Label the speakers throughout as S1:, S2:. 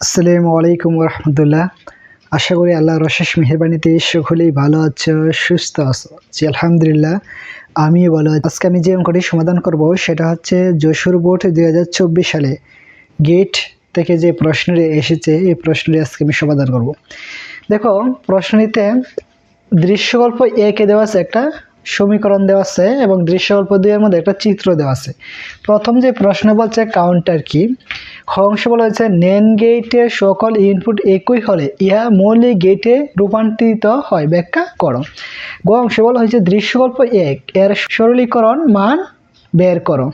S1: আসসালামু আলাইকুম রহমতুল্লাহ। আশা করি আল্লাহর অশেষ মেহেরবানিতে সকলেই ভালো আছো, সুস্থ আছো। জি আলহামদুলিল্লাহ, আমিও ভালো আছি। আজকে আমি যে অঙ্কটি সমাধান করব সেটা হচ্ছে যশোর বোর্ড 2024 সালে গেট থেকে যে প্রশ্নটি এসেছে, এই প্রশ্নটি আজকে আমি সমাধান করব। দেখো, প্রশ্নটিতে দৃশ্যকল্প একে দেওয়া আছে একটা সমীকরণ দেওয়া আছে এবং দৃশ্যকল্প 2 এর মধ্যে একটা চিত্র দেওয়া আছে। প্রথম যে প্রশ্ন বলছে কাউন্টার কি, খ অংশে বলা হয়েছে নেন গেটের সকল ইনপুট একই হলে ইহা মৌলিক গেটে রূপান্তরিত হয়, ব্যাখ্যা করো। গ অংশে বলা হয়েছে দৃশ্যকল্প 1 এর সরলীকরণ মান বের করো।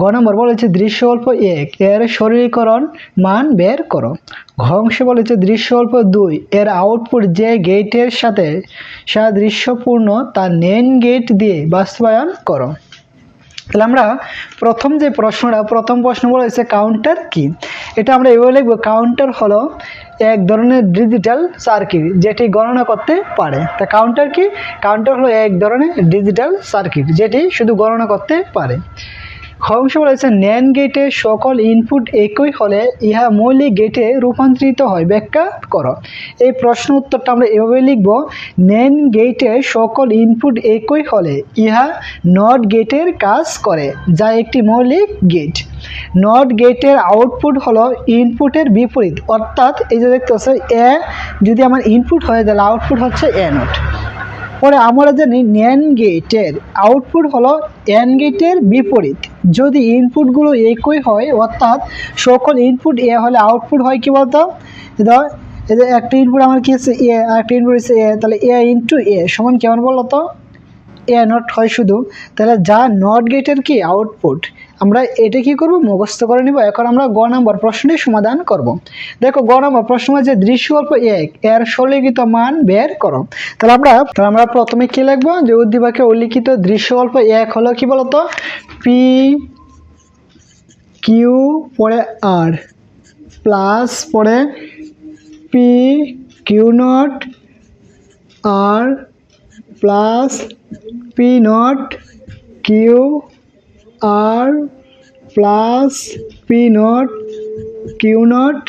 S1: গ নম্বর বলা হয়েছে দৃশ্যকল্প 1 এর সরলীকরণ মান বের করো। ঘ অংশে বলা হয়েছে দৃশ্যকল্প 2 এর আউটপুট যে গেটের সাথে সাদৃশ্যপূর্ণ তা নেন গেট দিয়ে বাস্তবায়ন করো। তাহলে আমরা প্রথম প্রশ্ন বলা হয়েছে কাউন্টার কি, এটা আমরা এভাবে লিখবো, কাউন্টার হলো এক ধরনের ডিজিটাল সার্কিট যেটি গণনা করতে পারে। তা কাউন্টার কি, কাউন্টার হলো এক ধরনের ডিজিটাল সার্কিট যেটি শুধু গণনা করতে পারে। খ অংশ বলেছে ন্যান গেটে সকল ইনপুট একই হলে ইহা মৌলিক গেটে রূপান্তরিত হয়, ব্যাখ্যা করো। এই প্রশ্ন উত্তরটা আমরা এভাবে লিখব, ন্যান গেটে সকল ইনপুট একই হলে ইহা নট গেটের কাজ করে যা একটি মৌলিক গেট। নট গেটের আউটপুট হলো ইনপুটের বিপরীত, অর্থাৎ এই যে দেখতে পাচ্ছ এ যদি আমার ইনপুট হয় তাহলে আউটপুট হচ্ছে এ নট। পরে আমরা জানি ন্যান গেটের আউটপুট হলো এন গেটের বিপরীত। যদি ইনপুটগুলো একই হয়, অর্থাৎ সকল ইনপুট এ হলে আউটপুট হয় কি বলতো, এই যে একটা ইনপুট আমার কি আছে এ আর একটা ইনপুট হচ্ছে এ, তাহলে এ ইন্টু এ সমান কেমন বলো তো এ নট হয় শুধু। তাহলে যা নট গেটের কি আউটপুট, আমরা এটা কি করব, মুখস্থ করে নিব। এখন আমরা গ নম্বর প্রশ্নের সমাধান করব। দেখো গ নম্বর প্রশ্ন হচ্ছে দৃশ্যকল্প 1 এর সরলীকৃত মান বের করো। তাহলে আমরা প্রথমে কি লিখবো, যে উদ্দীপকে উল্লিখিত দৃশ্যকল্প 1 হলো কি বলতো, পি কিউ পরে আর প্লাস পরে P Q not R plus P not Q R plus P not Q not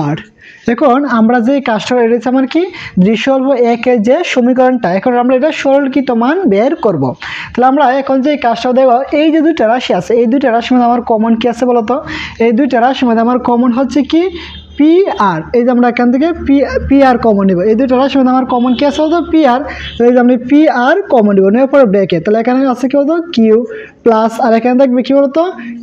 S1: R. এখন আমরা যে কাজটা রয়েছে আমার কি দৃশ্যকল্প 1 এর যে সমীকরণটা, এখন আমরা এটা সরলীকৃত মান বের করব। তাহলে আমরা এখন যে কাজটা দেব, এই যে দুইটা রাশি আছে, এই দুইটা রাশির মধ্যে আমার কমন কি আছে বলতো, এই দুইটা রাশির মধ্যে আমার কমন হচ্ছে কি পি আর। এই যে আমরা এখান থেকে পি আর কমন নিব, এই দুইটা রাশির মধ্যে আমার কমন কি আছে বলতো পি আর। এই যে আমি পি আর কমন নিব, নেওয়ার পরে ব্রেকে, তাহলে এখানে আছে কি বলতো কিউ প্লাস, আর এখানে থাকবে কি বলতো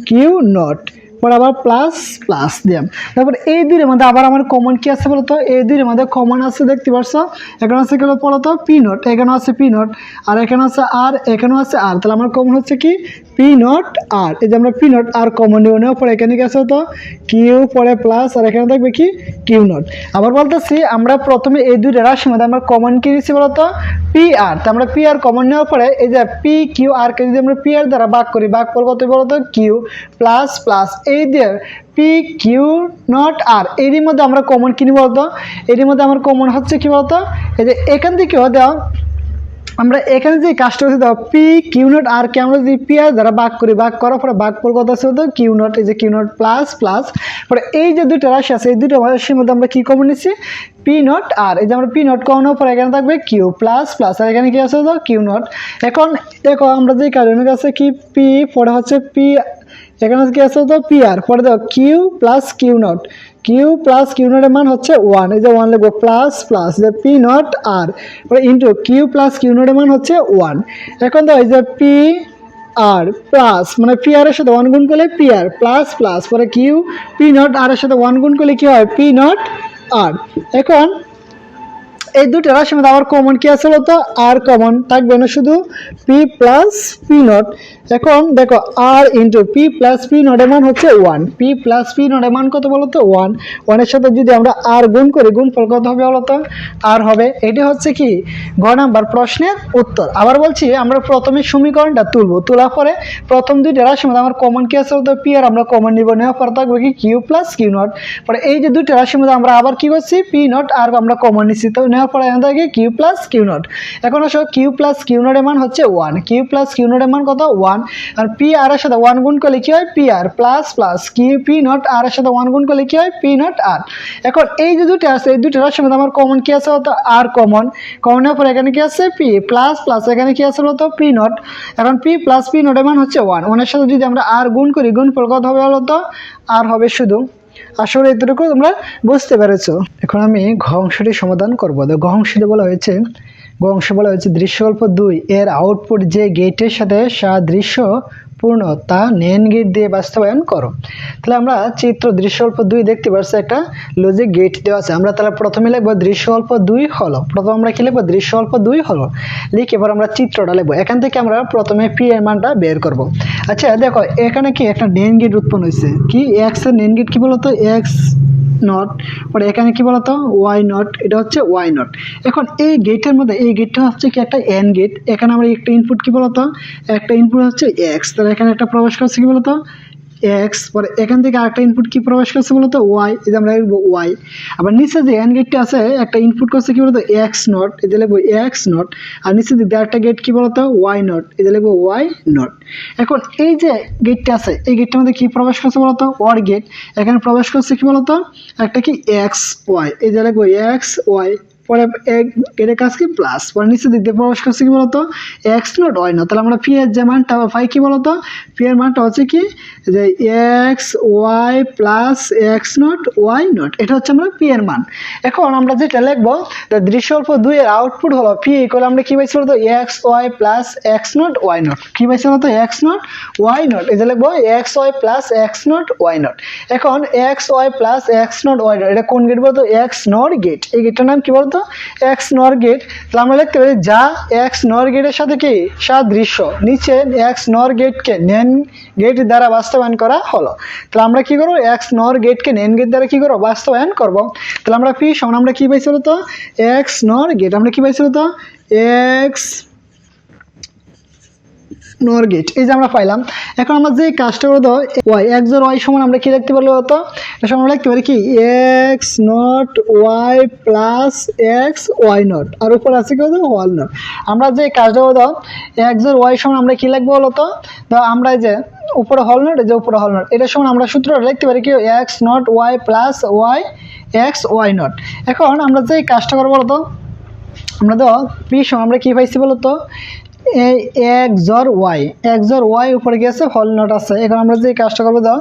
S1: কিউ নট, পরে আবার প্লাস প্লাস দিলাম। তারপর এই দুইয়ের মধ্যে আবার আমার কমন কি আছে বলতো, এই দুইয়ের মধ্যে কমন আছে দেখতে পাচ্ছ, এখানে আছে কি বলতো পি নট, এখানে আছে পি নট, আর এখানে আছে আর, এখানেও আছে আর, তাহলে আমার কমন হচ্ছে কি পি নট আর। এই যে আমরা পি নট আর কমন নিব, নেওয়ার পরে এখানে কি আছে তো কিউ পরে প্লাস, আর এখানে থাকবে কি কিউ নট। আবার বলতেছি আমরা প্রথমে এই দুইটা রাশির মধ্যে আমরা কমন কি নিচ্ছি বলতো পি আর। তো আমরা পি আর কমন নেওয়ার পরে এই যে পি কিউ আর কে যদি আমরা পি আর দ্বারা ভাগ করি, ভাগ করব কত বলতো কিউ প্লাস প্লাস, এই দিয়ে পি কিউ নট আর, এরই মধ্যে আমরা কমন কিনি বলতো, এরই মধ্যে আমার কমন হচ্ছে কি বলতো, এই যে এখান থেকে দেওয়া আমরা এখানে যে কাজটা হচ্ছে দাও পি কিউ নট আর কে আমরা যদি পি আর দ্বারা ভাগ করি, ভাগ করার পরে ভাগ পর কত আছে তো কিউ নট, এই যে কিউ নট প্লাস প্লাস, পরে এই যে দুইটা রাশি আছে এই দুইটা রাশির মধ্যে আমরা কি কমন নিচ্ছি পি নট আর। এই যে আমরা পি নট কমন পরে এখানে থাকবে কিউ প্লাস প্লাস, আর এখানে কি আছে তো কিউ নট। এখন দেখো আমরা যে কারণে আছে কি পি পরে হচ্ছে পি, এখানে কি আছে তো পি আর, পরে দেখো Q plus Q not, Q plus Q নটের মান হচ্ছে 1, এই যে 1 লিখবো প্লাস প্লাস যে পি নট আর, পরে ইন্টু কিউ প্লাস কিউ নটের মান হচ্ছে 1। এখন দেখো এই যে পি আর প্লাস মানে পি আর এর সাথে 1 গুণ করলে পি আর প্লাস প্লাস, পরে কিউ পি নট আর এর সাথে 1 গুণ করলে কি হয় পি নট আর। এখন এই দুটো রাশির মধ্যে আবার কমন কি আছে বলতো আর কমন থাকবে না, শুধু পি প্লাস পি নট। এখন দেখো আর ইন্টু পি প্লাস পি নটের মান হচ্ছে 1, পি প্লাস পি নটের মান কত বলতো 1, 1 এর সাথে যদি আমরা আর গুণ করি গুণফল কত হবে বলতো আর হবে। এটি হচ্ছে কি ঘ নাম্বার প্রশ্নের উত্তর। আবার বলছি আমরা প্রথমে সমীকরণটা তুলবো, তোলার পরে প্রথম দুইটা রাশির মধ্যে আমার কমন কি আছে বলতো পি আর আমরা কমন নিব, নেওয়ার পর থাকবে কি কিউ প্লাস কিউ নট, পরে এই যে দুইটা রাশির মধ্যে আমরা আবার কি করছি পি নট আর আমরা কমন নিচ্ছি, তো নেওয়ার পরে এখান থেকে কিউ প্লাস কিউ নট। এখন আসো কিউ প্লাস কিউ নটের মান হচ্ছে 1, কিউ প্লাস কিউ নটের মান কত 1, আর পি আর এর সাথে 1 গুণ করলে কি হয় P R plus plus Q P not R এর সাথে 1 গুণ করলে কি হয় পি নট আর। এখন এই যে দুটো আছে এই দুটোর সাথে আমার কমন কি আছে বলতো আর কমন, কমনের পর এখানে কি আছে পি প্লাস প্লাস এখানে কি আছে বলতো পি নট। এখন পি প্লাস পি নটের মান হচ্ছে 1, 1 এর সাথে যদি আমরা আর গুণ করি গুণফল কত হবে বলতো আর হবে শুধু। আসলে এতটুকু তোমরা বুঝতে পেরেছো। এখন আমি ঘ অংশটি সমাধান করবো। ঘ অংশটি বলা হয়েছে দৃশ্যকল্প 2 এর আউটপুট যে গেটের সাথে সাদৃশ্যপূর্ণ তা নেন গেট দিয়ে বাস্তবায়ন করো। তাহলে আমরা চিত্র দৃশ্যকল্প 2 দেখতে পাচ্ছি একটা লজিক গেট দেওয়া আছে। আমরা তাহলে প্রথমে লিখবো দৃশ্যকল্প 2 হলো, প্রথমে আমরা কি লিখবো দৃশ্যকল্প 2 হলো লিখে এবার আমরা চিত্রটা লিখবো। এখান থেকে আমরা প্রথমে পি এর মানটা বের করব। আচ্ছা দেখো এখানে কি একটা নেন গেট উৎপন্ন হয়েছে, কি এক্স এর নেন গেট কি বলতো এক্স নট, পরে এখানে কি বলতো ওয়াই নট, এটা হচ্ছে ওয়াই নট। এখন এই গেটের মধ্যে এই গেটটা হচ্ছে কি একটা এন গেট, এখানে আমরা একটা ইনপুট কি বলতো একটা ইনপুট হচ্ছে এক্স, তাহলে এখানে একটা প্রবেশ করছে কি বলতো এক্স, পরে এখান থেকে আরেকটা ইনপুট কি প্রবেশ করছে বলতো ওয়াই, এই যে আমরা লিখবো ওয়াই। আবার নিচে যে এন গেটটা আছে একটা ইনপুট করছে কি বলতো এক্স নট, এই যে লিখবো এক্স নট, আর নিচে যে আরেকটা গেট কি বলতো ওয়াই নট, এই যে লিখবো ওয়াই নট। এখন এই যে গেটটা আছে এই গেটটার মধ্যে কি প্রবেশ করছে বলতো ওয়ার গেট, এখানে প্রবেশ করছে কি বলতো একটা কি এক্স ওয়াই, এই যে লিখবো এক্স ওয়াই, পরে গেটের কাজ কি প্লাস, পরে নিচে দিক দিয়ে প্রবেশ করছে কি বলতো এক্স নট ওয়াই নট। তাহলে আমরা পি এর যে মানটা পাই কি বলতো পি এর মানটা হচ্ছে কি যে x Y plus x not Y not, এটা হচ্ছে আমরা পি এর মান। এখন আমরা যেটা লিখবো দৃশ্যকল্প 2 এর আউটপুট হলো পি ইকুয়াল আমরা কি পাইছি বলতো x Y plus x not Y not, কি পাইছি বলতো এক্স নট ওয়াই নট, এই যে লিখবো X Y plus x not Y not. এখন X Y plus x not Y not এটা কোন গেট বলতো এক্স নর গেট, এই গেটটার নাম কি বলতো এক্স নর গেট। তাহলে আমরা লিখতে পারি যা এক্স নর গেটের সাথে কি সাদৃশ্য, নিচে এক্স নর গেটকে নেন গেট দ্বারা বাস্তবায়ন করা হলো। তাহলে আমরা কি করবো এক্স নর গেটকে নেন গেট দ্বারা কি করবো বাস্তবায়ন করব। তাহলে আমরা পি সমান আমরা কি পাইছিল তো এক্স নর গেট, আমরা কি পাইছিল তো এক্স নর গেট, এই যে আমরা পাইলাম। এখন আমরা যে কাজটা করবো ওয়াই এক্স আর ওয়াই সমান আমরা কি লিখতে পারবো তো এটা সমান লিখতে পারি কি x not Y plus x Y not, আর উপর আছে কি হল নট। আমরা যে কাজটা করবো এক্স আর ওয়াই সমান আমরা কি লিখবো বলো তো আমরা যে উপরে হল নট এই যে উপরে হল নট এটা সমান আমরা সূত্রটা লিখতে পারি কি x not Y plus y x Y not. এখন আমরা যে কাজটা করবো বলতো আমরা তো পি সমান আমরা কি পাইছি বলতো এই এক্স আর ওয়াই উপরে গিয়েছে হল নট আছে। এখন আমরা যে কাজটা করবো দাও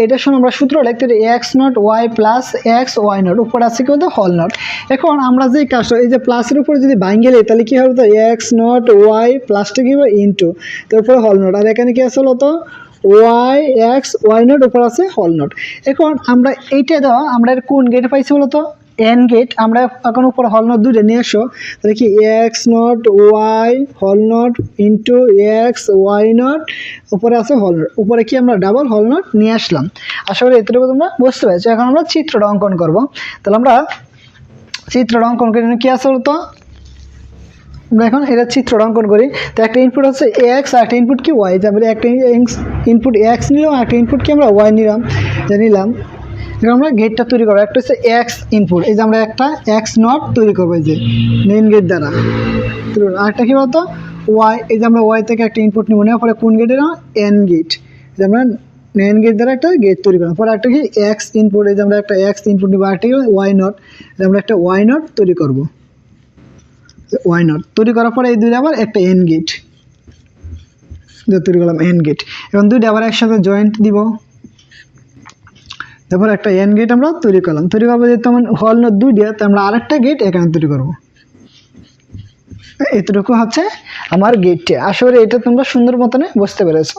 S1: এটার সময় আমরা সূত্র লিখতে পারি x not Y plus x Y not, উপরে আছে কি বলতো হল নট। এখন আমরা যে কাজটা এই যে প্লাসের উপরে যদি ভাঙে গেলে তাহলে কি হবে তো এক্স নট ওয়াই প্লাসটা কি হবে ইন্টু তার উপরে হল নট, আর এখানে কি আছে বলতো ওয়াই এক্স ওয়াই নট উপর আছে হল নট। এখন আমরা এইটা দাও আমরা কোন গেটে পাইছি বলতো এন গেট, আমরা এখন উপরে হল নট দুইটা নিয়ে আসো তাহলে কি এক্স নট ওয়াই হল not into x Y not উপরে আছে হল নট, উপরে কি আমরা ডাবল হল নট নিয়ে আসলাম। আসলে এতটুকু তোমরা বুঝতে পেরেছো। এখন আমরা চিত্রটা অঙ্কন করবো। তাহলে আমরা চিত্রটা অঙ্কন করি কি আছে বলতো আমরা এখন এটা চিত্রটা অঙ্কন করি। তো একটা ইনপুট হচ্ছে এক্স আর একটা ইনপুট কি ওয়াই, তারপরে একটা ইনপুট এক্স নিলাম আর একটা ইনপুট কি আমরা ওয়াই নিলাম এখন আমরা গেটটা তৈরি করবো। একটা হচ্ছে এক্স ইনপুট, এই যে আমরা একটা এক্স নট তৈরি করবো এই যে মেইন গেট দ্বারা, আরেকটা কি বলতো ওয়াই, এই যে আমরা ওয়াই থেকে একটা ইনপুট নিব নেওয়ার পরে কোন গেটে না এন গেট, যে আমরা এন গেট দ্বারা একটা গেট তৈরি করবো। পরে একটা কি এক্স ইনপুট, এই যে আমরা একটা এক্স ইনপুট নিবো, আরেকটা ওয়াই নট, আমরা একটা ওয়াই নট তৈরি করবো। ওয়াই নট তৈরি করার পরে এই দুইটা আবার একটা এন গেট তৈরি করলাম এন গেট। এখন দুইটা আবার একসাথে জয়েন্ট দিব, তারপর একটা এন গেট আমরা তৈরি করলাম। তৈরি করবো যেহেতু আমার হল নট দুইটা তো আমরা আরেকটা গেট এখানে তৈরি করবো। এতটুকু হচ্ছে আমার গেটটা। আসলে এটা তোমরা সুন্দর মতনে বুঝতে পেরেছো।